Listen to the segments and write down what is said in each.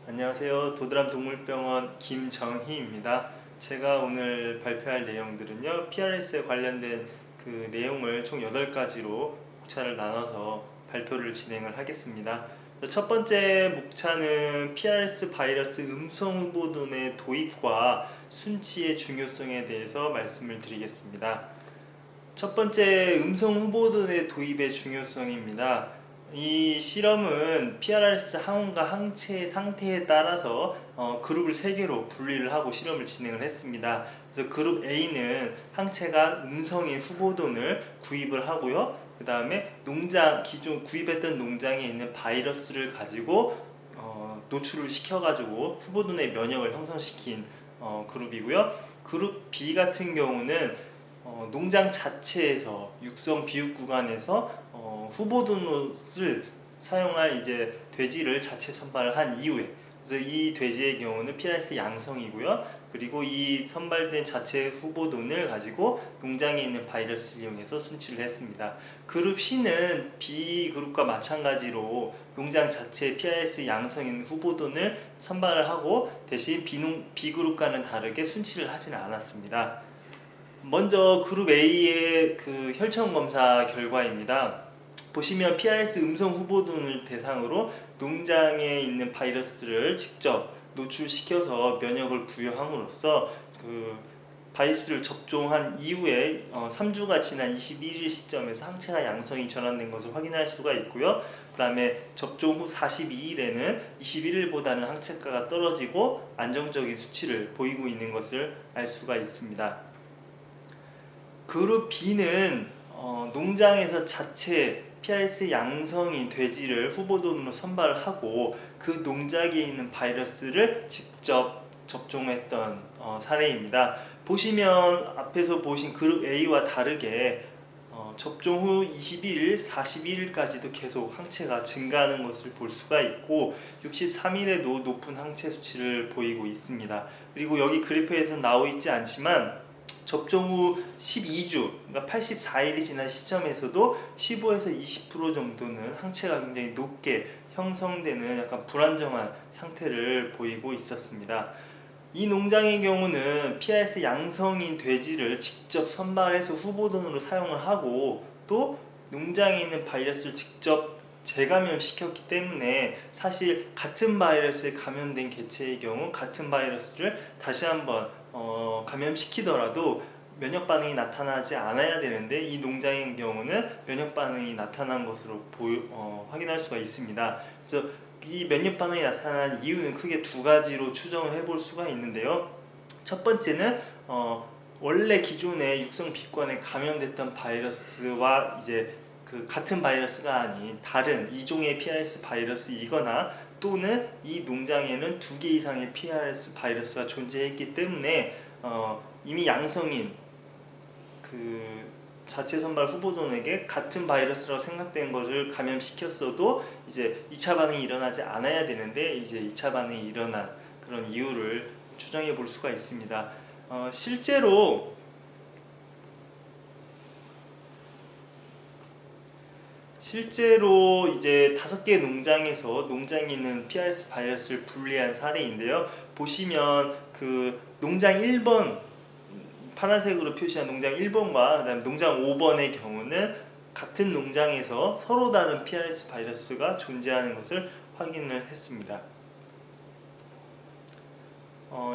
안녕하세요. 도드람 동물병원 김정희입니다. 제가 오늘 발표할 내용들은요, PRS에 관련된 그 내용을 총 8가지로 목차를 나눠서 발표를 진행을 하겠습니다. 첫 번째 목차는 PRS 바이러스 음성 후보돈의 도입과 순치의 중요성에 대해서 말씀을 드리겠습니다. 첫 번째, 음성 후보돈의 도입의 중요성입니다. 이 실험은 PRS 항원과 항체의 상태에 따라서 그룹을 3개로 분리를 하고 실험을 진행을 했습니다. 그래서 그룹 A는 항체가 음성인 후보돈을 구입을 하고요. 그 다음에 기존 구입했던 농장에 있는 바이러스를 가지고 노출을 시켜가지고 후보돈의 면역을 형성시킨 그룹이고요. 그룹 B 같은 경우는 농장 자체에서 육성 비육 구간에서 후보돈을 사용할 이제 돼지를 자체 선발을 한 이후에, 그래서 이 돼지의 경우는 PRS 양성이고요. 그리고 이 선발된 자체 후보돈을 가지고 농장에 있는 바이러스를 이용해서 순치를 했습니다. 그룹 C는 B 그룹과 마찬가지로 농장 자체 PRS 양성인 후보돈을 선발을 하고 대신 B 그룹과는 다르게 순치를 하지는 않았습니다. 먼저 그룹 A의 그 혈청 검사 결과입니다. 보시면 PRS 음성 후보돈을 대상으로 농장에 있는 바이러스를 직접 노출시켜서 면역을 부여함으로써 그 바이러스를 접종한 이후에 3주가 지난 21일 시점에서 항체가 양성이 전환된 것을 확인할 수가 있고요. 그 다음에 접종 후 42일에는 21일보다는 항체가가 떨어지고 안정적인 수치를 보이고 있는 것을 알 수가 있습니다. 그룹 B는 농장에서 자체 PRS 양성인 돼지를 후보돈으로 선발을 하고 그 농장에 있는 바이러스를 직접 접종했던 사례입니다. 보시면 앞에서 보신 그룹 A와 다르게 접종 후 21일, 41일까지도 계속 항체가 증가하는 것을 볼 수가 있고 63일에도 높은 항체 수치를 보이고 있습니다. 그리고 여기 그래프에서 나와 있지 않지만 접종 후 12주, 그러니까 84일이 지난 시점에서도 15에서 20% 정도는 항체가 굉장히 높게 형성되는 약간 불안정한 상태를 보이고 있었습니다. 이 농장의 경우는 PRS 양성인 돼지를 직접 선발해서 후보돈으로 사용을 하고 또 농장에 있는 바이러스를 직접 재감염시켰기 때문에 사실 같은 바이러스에 감염된 개체의 경우 같은 바이러스를 다시 한번 감염시키더라도 면역 반응이 나타나지 않아야 되는데 이 농장의 경우는 면역 반응이 나타난 것으로 확인할 수가 있습니다. 그래서 이 면역 반응이 나타난 이유는 크게 2가지로 추정을 해볼 수가 있는데요. 첫 번째는 원래 기존의 육성 비관에 감염됐던 바이러스와 이제 그 같은 바이러스가 아닌 다른 이종의 PRS 바이러스이거나 또는 이 농장에는 2개 이상의 PRS 바이러스가 존재했기 때문에 이미 양성인 그 자체 선발 후보돈에게 같은 바이러스라고 생각된 것을 감염시켰어도 이제 2차 반응이 일어나지 않아야 되는데 이제 2차 반응이 일어난 그런 이유를 추정해 볼 수가 있습니다. 실제로 이제 5개 농장에서 농장에 있는 PRS 바이러스를 분리한 사례인데요. 보시면 그 농장 1번 파란색으로 표시한 농장 1번과 그다음에 농장 5번의 경우는 같은 농장에서 서로 다른 PRS 바이러스가 존재하는 것을 확인을 했습니다.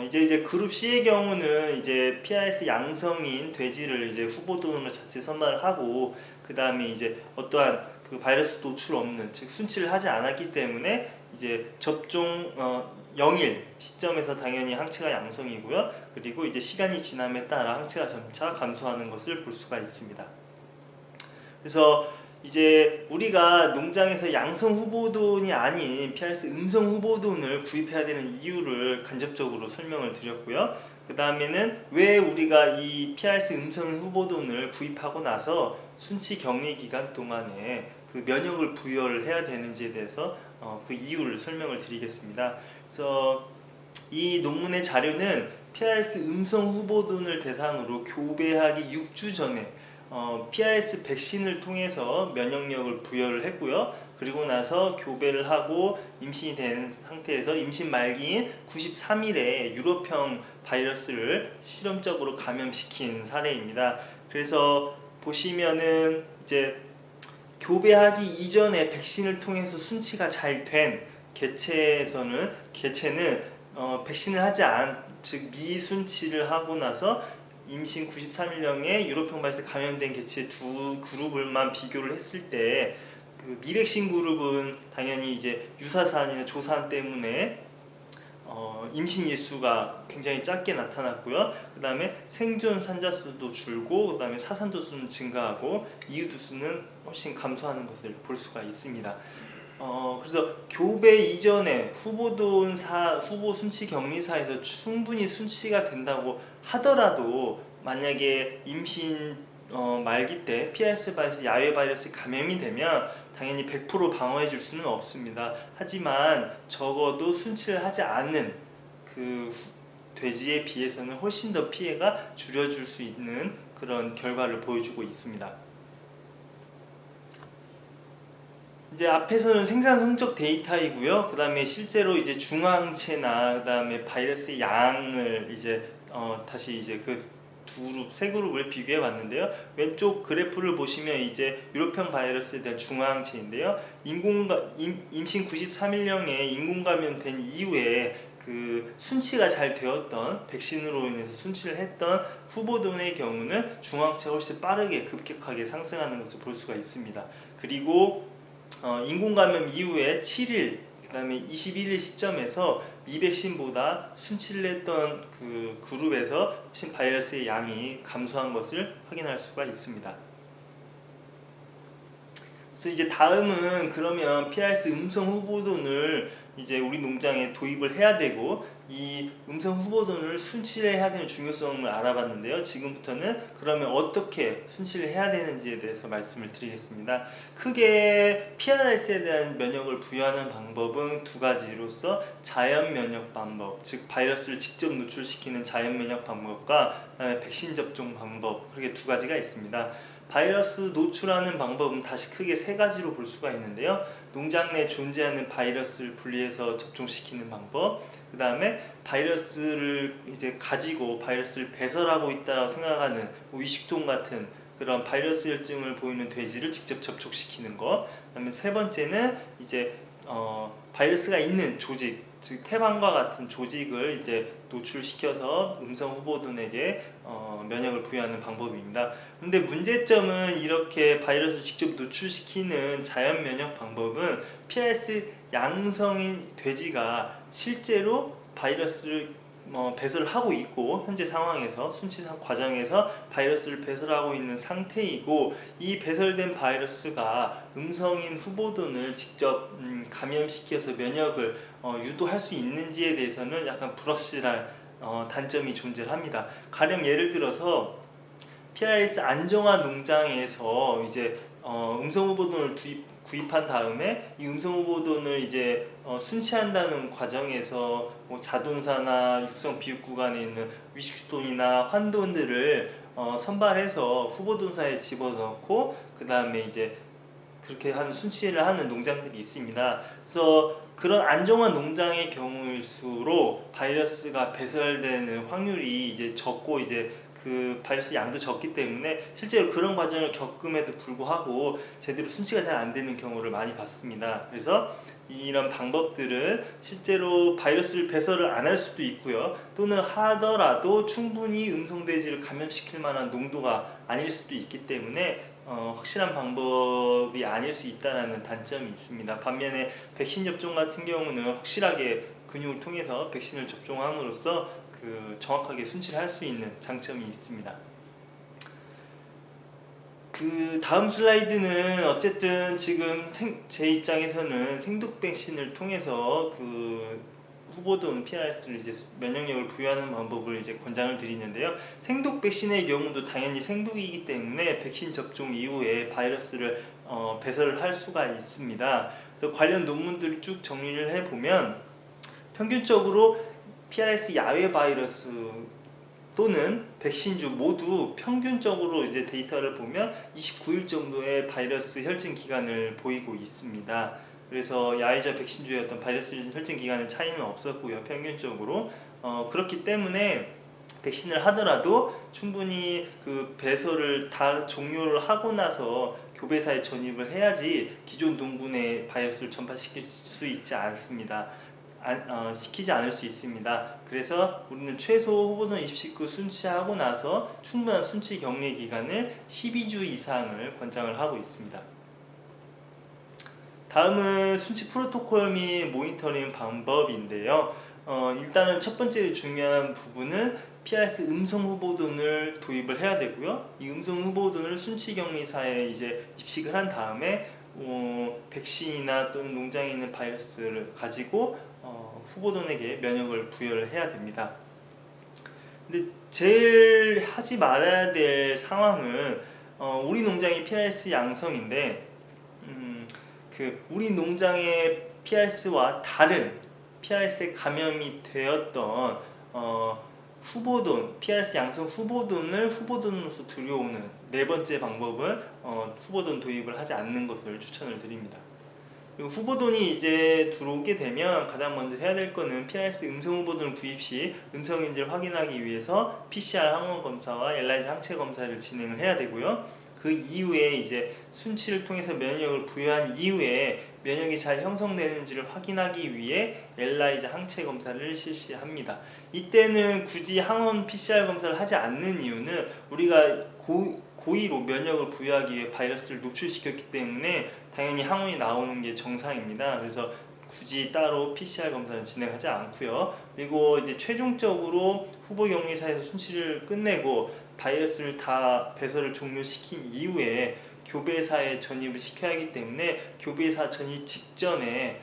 이제 그룹 C의 경우는 이제 PRS 양성인 돼지를 이제 후보돈으로 자체 선발을 하고 그 다음에 이제 어떠한 그 바이러스 노출 없는 즉 순치를 하지 않았기 때문에 이제 접종 0일 시점에서 당연히 항체가 양성이고요. 그리고 이제 시간이 지남에 따라 항체가 점차 감소하는 것을 볼 수가 있습니다. 그래서 이제 우리가 농장에서 양성 후보돈이 아닌 PRS 음성 후보돈을 구입해야 되는 이유를 간접적으로 설명을 드렸고요. 그 다음에는 왜 우리가 이 PRS 음성 후보돈을 구입하고 나서 순치 격리 기간 동안에 그 면역을 부여를 해야 되는지에 대해서 그 이유를 설명을 드리겠습니다. 그래서 이 논문의 자료는 PRS 음성 후보돈을 대상으로 교배하기 6주 전에 PRS 백신을 통해서 면역력을 부여를 했고요. 그리고 나서 교배를 하고 임신이 된 상태에서 임신 말기인 93일에 유럽형 바이러스를 실험적으로 감염시킨 사례입니다. 그래서 보시면은 이제 교배하기 이전에 백신을 통해서 순치가 잘 된 개체는 백신을 하지 즉 미순치를 하고 나서 임신 93일령에 유럽형 바이러스에 감염된 개체 두 그룹을만 비교를 했을 때 그 미백신 그룹은 당연히 이제 유사산이나 조산 때문에 임신 일수가 굉장히 작게 나타났고요. 그 다음에 생존 산자 수도 줄고, 그 다음에 사산도 수는 증가하고, 이유도 수는 훨씬 감소하는 것을 볼 수가 있습니다. 그래서 교배 이전에 후보 순치 격리사에서 충분히 순치가 된다고 하더라도 만약에 임신 말기 때 PRS 바이러스, 야외 바이러스 감염이 되면 당연히 100% 방어해 줄 수는 없습니다. 하지만 적어도 순치를 하지 않는 그 돼지에 비해서는 훨씬 더 피해가 줄여줄 수 있는 그런 결과를 보여주고 있습니다. 이제 앞에서는 생산 성적 데이터이고요. 그 다음에 실제로 이제 중앙체나 그 다음에 바이러스의 양을 이제 다시 이제 세 그룹을 비교해 봤는데요. 왼쪽 그래프를 보시면 이제 유럽형 바이러스에 대한 중앙체인데요. 임신 93일령에 인공 감염된 이후에 그 순치가 잘 되었던 백신으로 인해서 순치를 했던 후보군의 경우는 중앙체가 훨씬 빠르게 급격하게 상승하는 것을 볼 수가 있습니다. 그리고 인공감염 이후에 7일, 그 다음에 21일 시점에서 미백신보다 순치를 했던 그 그룹에서 훨씬 바이러스의 양이 감소한 것을 확인할 수가 있습니다. 그래서 이제 다음은 그러면 PRS 음성 후보돈을 이제 우리 농장에 도입을 해야 되고, 이 음성 후보돈을 순치를 해야 되는 중요성을 알아봤는데요. 지금부터는 그러면 어떻게 순치를 해야 되는지에 대해서 말씀을 드리겠습니다. 크게 PRS에 대한 면역을 부여하는 방법은 두 가지로서 자연 면역 방법, 즉 바이러스를 직접 노출시키는 자연 면역 방법과 그다음에 백신 접종 방법, 그렇게 두 가지가 있습니다. 바이러스 노출하는 방법은 다시 크게 세 가지로 볼 수가 있는데요. 농장 내 존재하는 바이러스를 분리해서 접종시키는 방법, 그 다음에 바이러스를 이제 가지고 바이러스를 배설하고 있다고 생각하는 위식동 같은 그런 바이러스 혈증을 보이는 돼지를 직접 접촉시키는 것, 그 다음에 세 번째는 이제 바이러스가 있는 조직, 즉 태반과 같은 조직을 이제 노출시켜서 음성 후보군에게 면역을 부여하는 방법입니다. 그런데 문제점은 이렇게 바이러스를 직접 노출시키는 자연 면역 방법은 PRS 양성인 돼지가 실제로 바이러스를 배설을 하고 있고, 현재 상황에서 순치 과정에서 바이러스를 배설하고 있는 상태이고, 이 배설된 바이러스가 음성인 후보군을 직접 감염시켜서 면역을 유도할 수 있는지에 대해서는 약간 불확실한 단점이 존재합니다. 가령 예를 들어서 PRS 안정화 농장에서 이제 음성 후보군을 구입한 다음에 이 음성 후보군을 이제 순치한다는 과정에서 뭐 자동사나 육성 비육 구간에 있는 위식돈이나 환돈들을 선발해서 후보돈사에 집어넣고 그 다음에 이제 그렇게 하는 순치를 하는 농장들이 있습니다. 그래서 그런 안정화 농장의 경우일수록 바이러스가 배설되는 확률이 이제 적고, 이제 그 바이러스 양도 적기 때문에 실제로 그런 과정을 겪음에도 불구하고 제대로 순치가 잘 안 되는 경우를 많이 봤습니다. 그래서 이런 방법들은 실제로 바이러스를 배설을 안 할 수도 있고요, 또는 하더라도 충분히 음성돼지를 감염시킬 만한 농도가 아닐 수도 있기 때문에 확실한 방법이 아닐 수 있다는 단점이 있습니다. 반면에 백신 접종 같은 경우는 확실하게 근육을 통해서 백신을 접종함으로써 정확하게 순치를 할 수 있는 장점이 있습니다. 그 다음 슬라이드는 어쨌든 지금 제 입장에서는 생독 백신을 통해서 후보군 PRS를 이제 면역력을 부여하는 방법을 이제 권장을 드리는데요. 생독 백신의 경우도 당연히 생독이기 때문에 백신 접종 이후에 바이러스를 배설을 할 수가 있습니다. 그래서 관련 논문들을 쭉 정리를 해보면 평균적으로 PRS 야외 바이러스 또는 백신주 모두 평균적으로 이제 데이터를 보면 29일 정도의 바이러스 혈증 기간을 보이고 있습니다. 그래서 야이자 백신주의 어떤 바이러스 혈증 기간의 차이는 없었고요, 평균적으로. 그렇기 때문에 백신을 하더라도 충분히 그 배설을 다 종료를 하고 나서 교배사에 전입을 해야지 기존 동군의 바이러스를 전파시킬 수 있지 않습니다. 시키지 않을 수 있습니다. 그래서 우리는 최소 후보돈 2019 순치하고 나서 충분한 순치 격리 기간을 12주 이상을 권장을 하고 있습니다. 다음은 순치 프로토콜 및 모니터링 방법인데요. 일단은 첫 번째 중요한 부분은 PRS 음성 후보돈을 도입을 해야 되고요. 이 음성 후보돈을 순치 격리사에 이제 입식을 한 다음에 백신이나 또는 농장에 있는 바이러스를 가지고 후보돈에게 면역을 부여를 해야 됩니다. 근데 제일 하지 말아야 될 상황은 우리 농장이 PRS 양성인데 우리 농장의 PRS와 다른 PRS에 감염이 되었던 후보돈, PRS 양성 후보돈으로서 들여오는 네 번째 방법은 후보돈 도입을 하지 않는 것을 추천을 드립니다. 그리고 후보돈이 이제 들어오게 되면 가장 먼저 해야 될 거는 PRS 음성 후보돈 구입 시 음성인지를 확인하기 위해서 PCR 항원 검사와 엘라이자 항체 검사를 진행을 해야 되고요. 그 이후에 이제 순치를 통해서 면역을 부여한 이후에 면역이 잘 형성되는지를 확인하기 위해 엘라이자 항체 검사를 실시합니다. 이때는 굳이 항원 PCR 검사를 하지 않는 이유는 우리가 고의로 면역을 부여하기 위해 바이러스를 노출시켰기 때문에 당연히 항원이 나오는 게 정상입니다. 그래서 굳이 따로 PCR 검사는 진행하지 않고요. 그리고 이제 최종적으로 후보 격리사에서 순치를 끝내고 바이러스를 다 배설을 종료시킨 이후에 교배사에 전입을 시켜야 하기 때문에 교배사 전입 직전에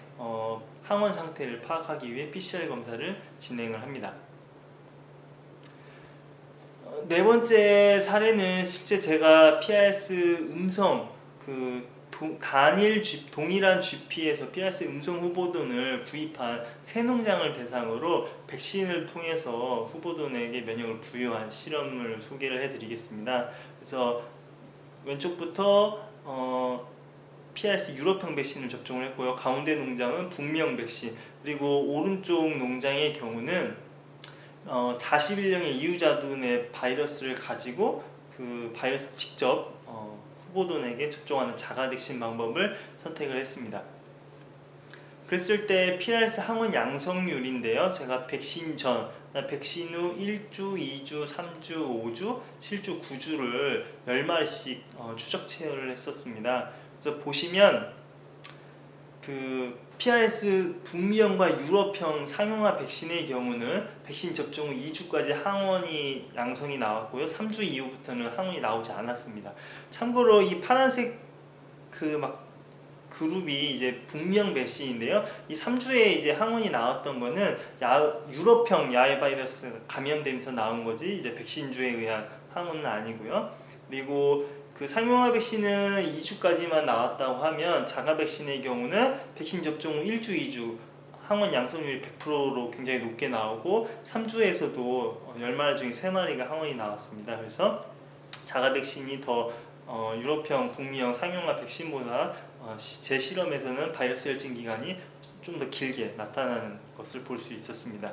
항원 상태를 파악하기 위해 PCR 검사를 진행을 합니다. 네 번째 사례는 실제 제가 PRS 음성 동일한 GP에서 PRS 음성 후보돈을 구입한 새 농장을 대상으로 백신을 통해서 후보돈에게 면역을 부여한 실험을 소개를 해드리겠습니다. 그래서 왼쪽부터 PRS 유럽형 백신을 접종을 했고요. 가운데 농장은 북미형 백신, 그리고 오른쪽 농장의 경우는 41명의 이유자둔의 바이러스를 가지고 그 바이러스 직접 후보돈에게 접종하는 자가 백신 방법을 선택을 했습니다. 그랬을 때 PRS 항원 양성률인데요. 제가 백신 전, 백신 후 1주, 2주, 3주, 5주, 7주, 9주를 10마리씩 추적 체열을 했었습니다. 그래서 보시면 PRS 북미형과 유럽형 상용화 백신의 경우는 백신 접종 후 2주까지 항원이 양성이 나왔고요. 3주 이후부터는 항원이 나오지 않았습니다. 참고로 이 파란색 그룹이 이제 북미형 백신인데요. 이 3주에 이제 항원이 나왔던 거는 유럽형 야외 바이러스 감염되면서 나온 거지 이제 백신주에 의한 항원은 아니고요. 그리고 그 상용화 백신은 2주까지만 나왔다고 하면 자가 백신의 경우는 백신 접종 후 1주, 2주 항원 양성률이 100%로 굉장히 높게 나오고 3주에서도 10마리 중에 3마리가 항원이 나왔습니다. 그래서 자가 백신이 더 유럽형, 북미형 상용화 백신보다 제 실험에서는 바이러스 혈증 기간이 좀 더 길게 나타나는 것을 볼 수 있었습니다.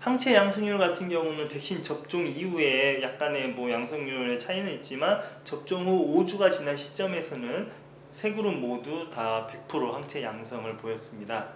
항체 양성률 같은 경우는 백신 접종 이후에 약간의 양성률의 차이는 있지만 접종 후 5주가 지난 시점에서는 세 그룹 모두 다 100% 항체 양성을 보였습니다.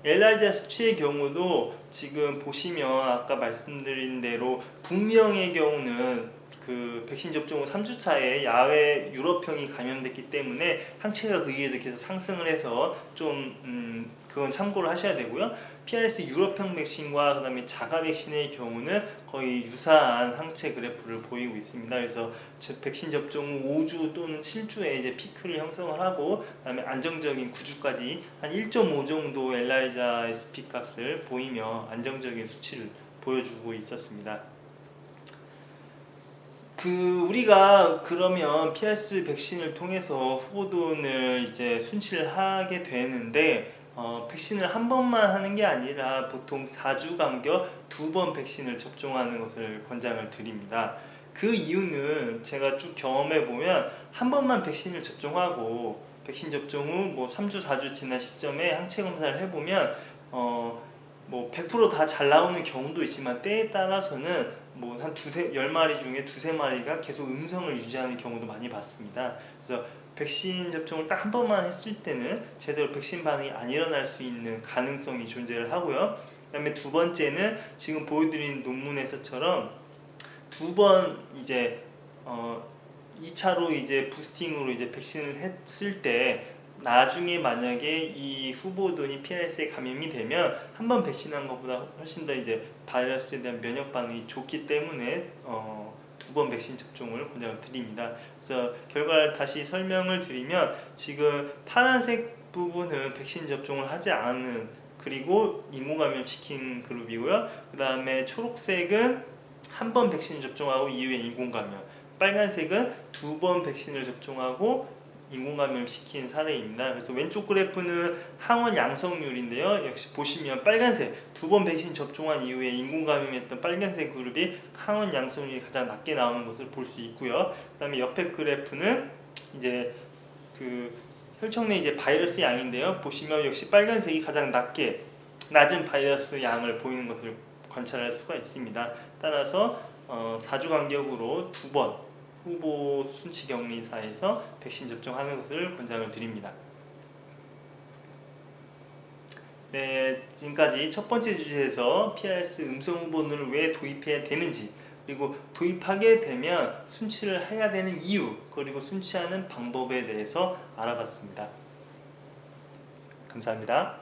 엘라이자 수치의 경우도 지금 보시면 아까 말씀드린 대로 북미형의 경우는 그 백신 접종 후 3주 차에 야외 유럽형이 감염됐기 때문에 항체가 그 이후에도 계속 상승을 해서 좀 그건 참고를 하셔야 되고요. PRS 유럽형 백신과 그 다음에 자가 백신의 경우는 거의 유사한 항체 그래프를 보이고 있습니다. 그래서 백신 접종 후 5주 또는 7주에 이제 피크를 형성을 하고 그 다음에 안정적인 9주까지 한 1.5 정도 엘라이자 SP 값을 보이며 안정적인 수치를 보여주고 있었습니다. 우리가 그러면 PRS 백신을 통해서 후보돈을 이제 순치를 하게 되는데 백신을 한 번만 하는 게 아니라 보통 4주 간격 2번 백신을 접종하는 것을 권장을 드립니다. 그 이유는 제가 쭉 경험해 보면 한 번만 백신을 접종하고 백신 접종 후 뭐 3주, 4주 지난 시점에 항체 검사를 해보면 뭐 100% 다 잘 나오는 경우도 있지만 때에 따라서는 뭐 한 10마리 중에 2~3마리가 계속 음성을 유지하는 경우도 많이 봤습니다. 그래서 백신 접종을 딱 한 번만 했을 때는 제대로 백신 반응이 안 일어날 수 있는 가능성이 존재를 하고요. 그 다음에 두 번째는 지금 보여드린 논문에서처럼 2번 이제 2차로 이제 부스팅으로 이제 백신을 했을 때 나중에 만약에 이 후보군이 PRS에 감염이 되면 한 번 백신한 것보다 훨씬 더 이제 바이러스에 대한 면역 반응이 좋기 때문에 2번 백신 접종을 권장을 드립니다. 그래서 결과를 다시 설명을 드리면 지금 파란색 부분은 백신 접종을 하지 않은 그리고 인공감염 시킨 그룹이고요. 그 다음에 초록색은 한 번 백신 접종하고 이후에 인공감염, 빨간색은 2번 백신을 접종하고 인공감염 시킨 사례입니다. 그래서 왼쪽 그래프는 항원 양성률인데요. 역시 보시면 빨간색 2번 백신 접종한 이후에 인공감염했던 빨간색 그룹이 항원 양성률이 가장 낮게 나오는 것을 볼 수 있고요. 그 다음에 옆에 그래프는 이제 그 혈청 내 이제 바이러스 양인데요. 보시면 역시 빨간색이 가장 낮은 바이러스 양을 보이는 것을 관찰할 수가 있습니다. 따라서 4주 간격으로 2번 후보 순치 격리사에서 백신 접종하는 것을 권장을 드립니다. 네, 지금까지 첫 번째 주제에서 PRS 음성 후보군을 왜 도입해야 되는지, 그리고 도입하게 되면 순치를 해야 되는 이유, 그리고 순치하는 방법에 대해서 알아봤습니다. 감사합니다.